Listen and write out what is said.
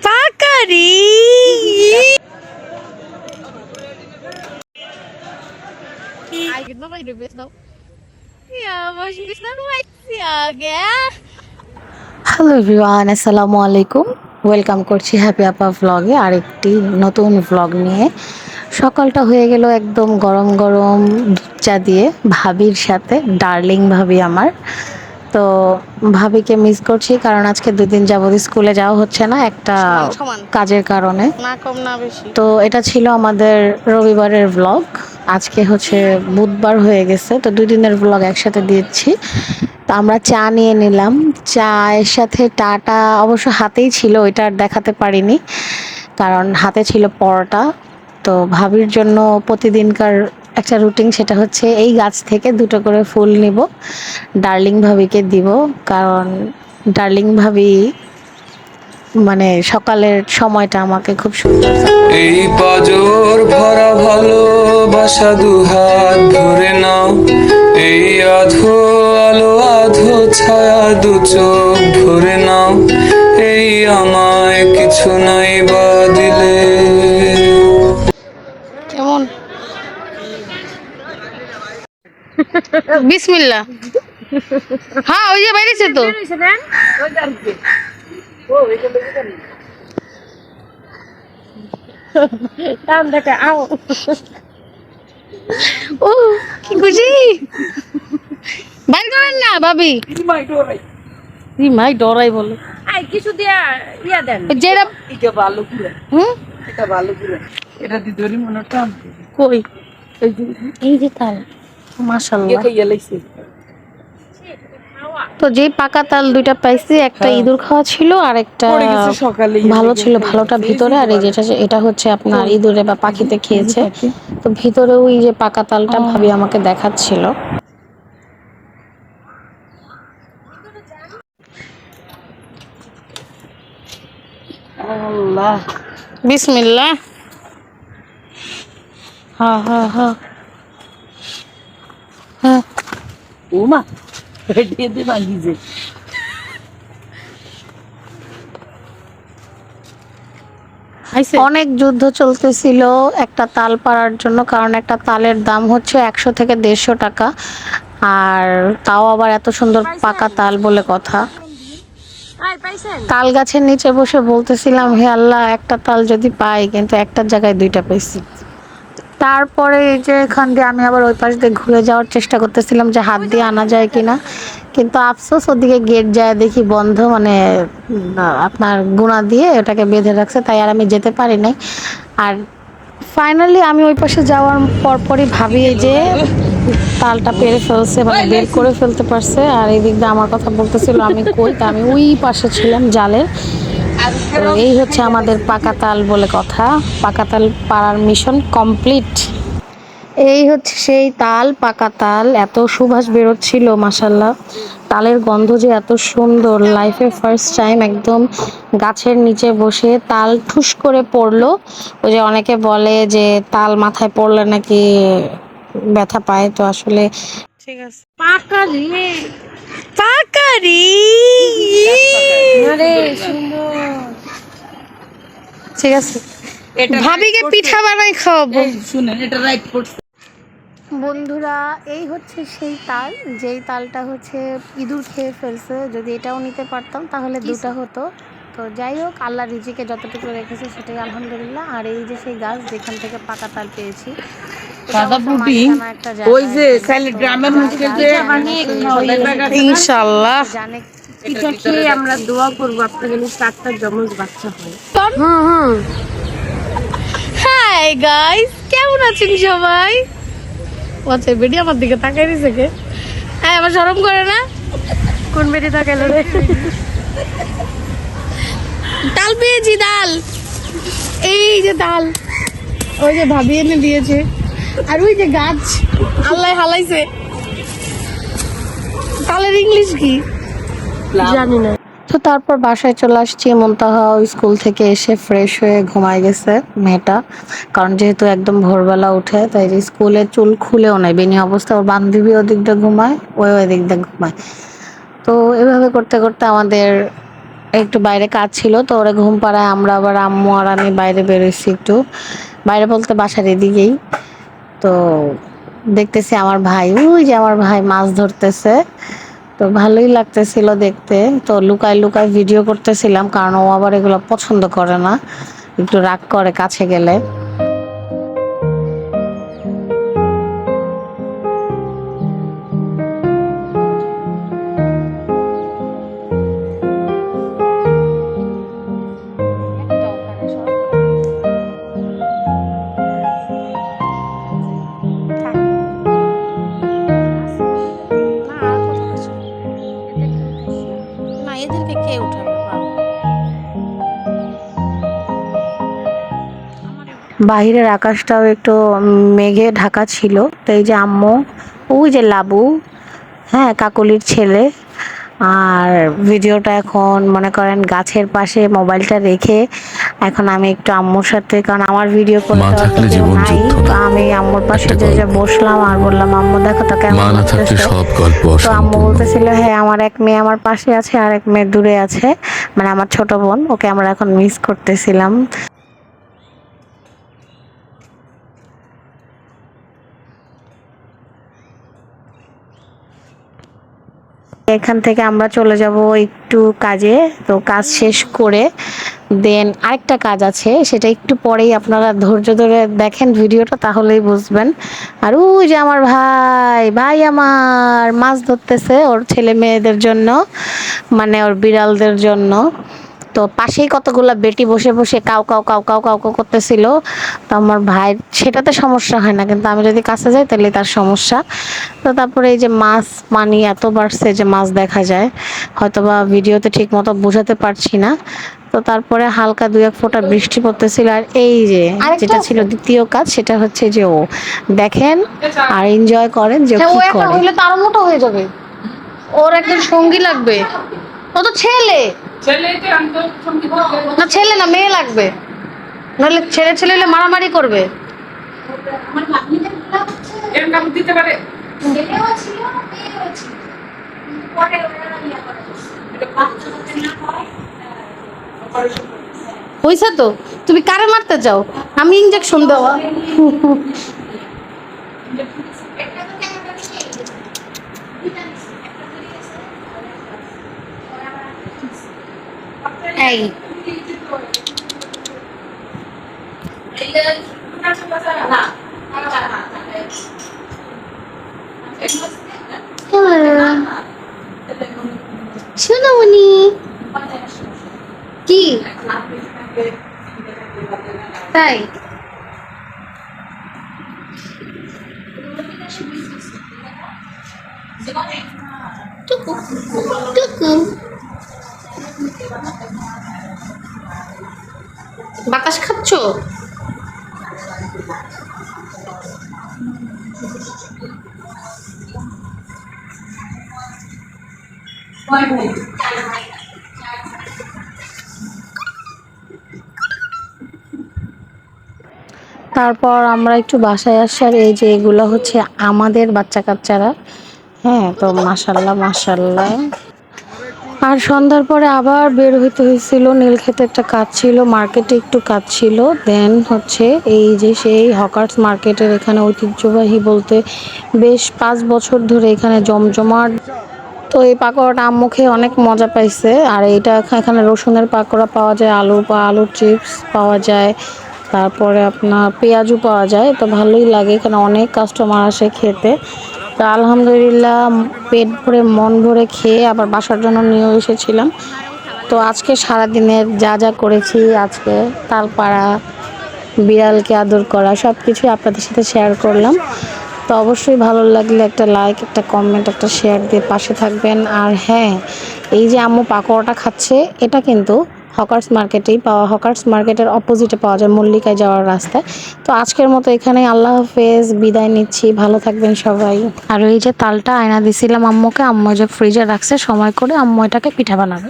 পাকারি hello everyone, আসসালামু আলাইকুম। Welcome করছি হ্যাপি আপা ভ্লগে আরেকটি নতুন ভ্লগ নিয়ে। সকালটা হয়ে গেল একদম গরম গরম দুধ চা দিয়ে ভাবির সাথে, ডার্লিং ভাবি আমার। তো ভাবিকে মিস করছি, কারণ আজকে 2 দিন যাবত স্কুলে যাওয়া হচ্ছে না একটা কাজের কারণে। তো এটা ছিল আমাদের রবিবারের ভ্লগ। আজকে হচ্ছে বুধবার হয়ে গেছে, তো 2 দিনের ভ্লগ একসাথে দিচ্ছি। তো আমরা চা নিয়ে নিলাম, চায়ের সাথে টাটা অবশ্য হাতেই ছিল, ওইটা আর দেখাতে পারিনি কারণ হাতে ছিল পরোটা। তো ভাবির জন্য প্রতিদিনকার একটা রুটিন, সেটা হচ্ছে এই গাছ থেকে 2টো করে ফুল নিব, ডার্লিং ভাবিকে দিব, কারণ ডার্লিং ভাবি মানে সকালের সময়টা আমাকে খুব সুন্দর। এই পাজর ভরা ভালোবাসা দুহাত ধরে নাও, এই আধো আলো আধো ছায়া দু চোখ ভরে নাও, এই আমায় কিছু নাই বা দিলে। কেমন বিসমিল্লাহ। হ্যাঁ ওই যে বাইরেছে তো। ও কি খুশি, বাইর করেন না ভাবি। মাই ডরাই বলে কিছু দিয়া ইয়া দেন যেটা এটা ভালো করে, এটা ভালো করে এটা দি ধরি মনটা কই এই যে এই যে তাল মাশাআল্লাহ খাইয়া লাইছে। তো যেই পাকা তাল 2টা পাইছি, একটা ইঁদুর খাওয়া ছিল আর একটা ভালো ছিল, ভালোটা ভিতরে, আর এই যেটা এটা হচ্ছে আপনার ইঁদুরে বা পাখিতে খেয়েছে। তো ভিতরে ওই যে পাকা তালটা ভাবি আমাকে দেখাচ্ছিল। আল্লাহ বিসমিল্লাহ। হ্যাঁ হ্যাঁ হ্যাঁ হ্যাঁ ওমা রেডি দে ভাঙিছে। অনেক যুদ্ধ চলতেছিল একটা তাল পাড়ার জন্য, কারণ একটা তালের দাম হচ্ছে 100 থেকে 150 টাকা, আর তাও আবার এত সুন্দর পাকা তাল বলে কথা। তাল গাছের নিচে বসে বলতেছিলাম, হে আল্লাহ একটা তাল যদি পাই, কিন্তু একটার জায়গায় 2টা পাইছি। তারপরে এই যে এখান দিয়ে আমি আবার ওই পাশ দিয়ে ঘুরে যাওয়ার চেষ্টা করতেছিলাম যে হাত দিয়ে আনা যায় কিনা, কিন্তু আফসোস ওদিকে গেট যায় দেখি বন্ধ, মানে আপনার গুণা দিয়ে ওটাকে বেঁধে রাখছে, তাই আর আমি যেতে পারি নাই। আর ফাইনালি আমি ওই পাশে যাওয়ার পরপরই ভাবি যে তালটা পেরে ফেলছে, মানে বের করে ফেলতে পারছে, আর এই দিক দিয়ে আমার কথা বলতেছিল, আমি কই, তা আমি ওই পাশে ছিলাম জালের। তো এই হচ্ছে আমাদের পাকা তাল বলে কথা, পাকা তাল পাড়ার মিশন কমপ্লিট। এই হচ্ছে সেই তাল, পাকা তাল, এত সুবাস বেরোচ্ছিল মাশাল্লাহ। তালের গন্ধ যে এত সুন্দর, লাইফে ফার্স্ট টাইম একদম গাছের নিচে বসে তাল ঠুস করে পড়লো। ওই যে অনেকে বলে যে তাল মাথায় পড়লে নাকি ব্যথা পায়, তো আসলে ঠিক আছে। পাকারি পাকারি আরে সুন্দর। ঠিক আছে, ভাবিকে পিঠা বানাই খাওয়াবো। শুনেন এটা রাইট করছে বন্ধুরা, এই হচ্ছে সেই তাল, যেই তালটা হচ্ছে ইঁদুর খেয়ে ফেলছে। যদি এটাও নিতে পারতাম তাহলে 2টা হতো। তো যাই হোক, আল্লাহ রিজিকে যতটুকু রেখেছে সেটাই আলহামদুলিল্লাহ। আর এই যে সেই গাছ যেখান থেকে পাকা তাল পেয়েছি, সাদা পুটি ওই যে খালি গ্রামের মুখে যে ইনশাআল্লাহ জানে পিঠা খেয়ে আমরা দোয়া করব আপনাদের জন্য 4টা জমজ বাচ্চা হয়। হাই গাইস, কেমন আছেন সবাই? আচ্ছা বেডি আমার দিকে তাকাই দিছে কে? হ্যাঁ, আমার শরম করে না? কোন বেডি তাকাইলো রে? ডাল পেয়েছি, ডাল, এই যে ডাল, ওই যে ভাবি এনে দিয়েছে, আর ওই যে গাছ আল্লাহ হালাইছে। তালের ইংলিশ কি জানি না। তো তারপর বাসায় চলে আসছি। মুনতাহা স্কুল থেকে এসে ফ্রেশ হয়ে ঘুমায় গেছে মেয়েটা, কারণ যেহেতু একদম ভোরবেলা উঠে, তাই স্কুলে চুল খুলেও নাই, বেনি অবস্থা। ওর বান্ধবী ওদিক দিয়ে ঘুমায়, ওই দিক দিয়ে ঘুমায়। তো এভাবে করতে করতে আমাদের একটু বাইরে কাজ ছিল, তো ওরা ঘুম পাড়ায় আমরা আবার আম্মু আর আমি বাইরে বেরোইছি একটু, বাইরে বলতে বাসার এদিকেই। তো দেখতেছি আমার ভাই, ওই যে আমার ভাই মাছ ধরতেছে, তো ভালোই লাগতেছিল দেখতে। তো লুকায় লুকায় ভিডিও করতেছিলাম, কারণ ও আবার এগুলো পছন্দ করে না, একটু রাগ করে কাছে গেলে। না, এদেরকে কে উঠাবে? বাহিরের আকাশটাও একটু মেঘে ঢাকা ছিল। তো এই যে আম্মু, ওই যে লাবু, হ্যাঁ কাকলির ছেলে, আর ভিডিওটা এখন মনে করেন গাছের পাশে মোবাইলটা রেখে এখন আমি একটু আম্মুর সাথে, কারণ আমার ভিডিও করতে তো কেউ নাই, তো আমি আম্মুর পাশে যে বসলাম আর বললাম আম্মু দেখো তো কেমন লাগতেছে। তো আম্মু বলতেছিল হ্যাঁ আমার এক মেয়ে আমার পাশে আছে আর এক মেয়ে দূরে আছে, মানে আমার ছোট বোন, ওকে আমরা এখন মিস করতেছিলাম। এখান থেকে আমরা চলে যাব একটু কাজে, তো কাজ শেষ করে দেন আরেকটা কাজ আছে, সেটা একটু পরেই আপনারা ধৈর্য ধরে দেখেন ভিডিওটা, তাহলেই বুঝবেন। আর ওই যে আমার ভাই, ভাই আমার মাছ ধরতেছে ওর ছেলে মেয়েদের জন্য, মানে ওর বিড়ালদের জন্য। তো পাশেই কতগুলা বেটি বসে বসে cow cow cow cow cow cow করতেছিল। তো আমার ভাই সেটাতে সমস্যা হয় না, কিন্তু আমি যদি কাছে যাই তাহলে তার সমস্যা। তো তারপরে এই যে মাছ পানি এত বাড়ছে যে মাছ দেখা যায়, হয়তোবা ভিডিওতে ঠিক মতো বোঝাতে পারছি না। তো তারপরে হালকা দুই এক ফোঁটা বৃষ্টি পড়তেছিল, আর এই যে যেটা ছিল দ্বিতীয় কাজ, সেটা হচ্ছে যে ও দেখেন আর এনজয় করেন যে ও কি করে। হইলে তো আরো মোটা হয়ে যাবে, ওর একজন সঙ্গী লাগবে, ও তো ছেলে, না ছেলে না মেয়ে লাগবে, নাহলে ছেলে ছেলে হলে মারামারি করবে। হইছে তো, তুমি কারে মারতে যাও? আমি ইনজেকশন দেওয়া। এই সোনামণি কি তাই? টুকু টুকু বাতাস খাচ্ছো? তারপর আমরা একটু বাসায় আসার, এই যে এগুলো হচ্ছে আমাদের বাচ্চা কাচ্চারা, হ্যাঁ তো মাশাল্লাহ মাশাল্লাহ। আর সন্ধ্যার পরে আবার বের হইতে হয়েছিল, নীলক্ষেতে একটা কাজ ছিল, মার্কেটে একটু কাজ ছিল। দেন হচ্ছে এই যে সেই হকার্স মার্কেটের এখানে ঐতিহ্যবাহী বলতে বেশ 5 বছর ধরে এখানে জমজমাট। তো এই পাকোড়াটা আম্মু খেয়ে অনেক মজা পাইছে। আর এইটা এখানে রসুনের পাকোড়া পাওয়া যায়, আলুর চিপস পাওয়া যায়, তারপরে আপনার পেঁয়াজও পাওয়া যায়। তো ভালোই লাগে, এখানে অনেক কাস্টমার আসে খেতে। তো আলহামদুলিল্লাহ পেট ভরে মন ভরে খেয়ে আবার বাসার জন্য নিয়ে এসেছিলাম। তো আজকে সারাদিনের যা যা করেছি, আজকে তালপাড়া, বিড়ালকে আদর করা, সব কিছুই আপনাদের সাথে শেয়ার করলাম। তো অবশ্যই ভালো লাগলে একটা লাইক, একটা কমেন্ট, একটা শেয়ার দিয়ে পাশে থাকবেন। আর হ্যাঁ, এই যে আম্মু পাকোড়াটা খাচ্ছে, এটা কিন্তু হকার্স মার্কেটেই পাওয়া, হকার্স মার্কেটের অপোজিটে পাওয়া যায়, মল্লিকায় যাওয়ার রাস্তায়। তো আজকের মতো এখানেই আল্লাহ হাফেজ, বিদায় নিচ্ছি, ভালো থাকবেন সবাই। আর এই যে তালটা আয়না দিছিলাম আম্মুকে, আম্মু যে ফ্রিজে রাখছে সময় করে, আম্মু এটাকে পিঠা বানাবে।